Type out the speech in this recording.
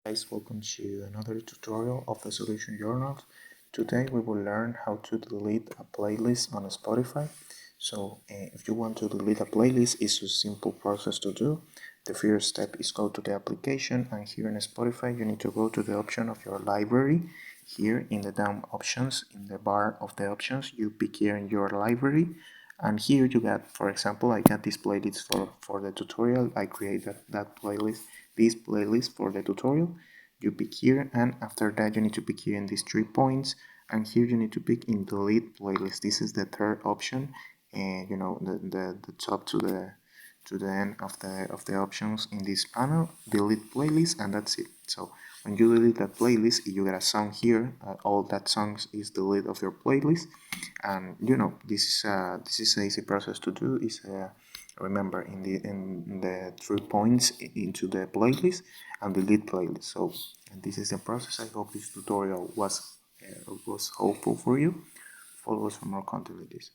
Guys, welcome to another tutorial of the Solution Journal. Today we will learn how to delete a playlist on Spotify. If you want to delete a playlist, it's a simple process to do. The first step is go to the application, and here in Spotify you need to go to the option of your library. Here in the down options, in the bar of the options, you pick here in your library, and here you got, for example, I got this playlist for the tutorial. I created this playlist for the tutorial. You pick here, and after that you need to pick here in these 3 points, and here you need to pick in delete playlist. This is the third option, and the top to the end of the options in this panel. Delete playlist, and that's it. So when you delete that playlist, you get a song here. All that songs is delete of your playlist, and this is an easy process to do. Is remember in the 3 points into the playlist and delete playlist. So and this is the process. I hope this tutorial was helpful for you. Follow us for more content like this.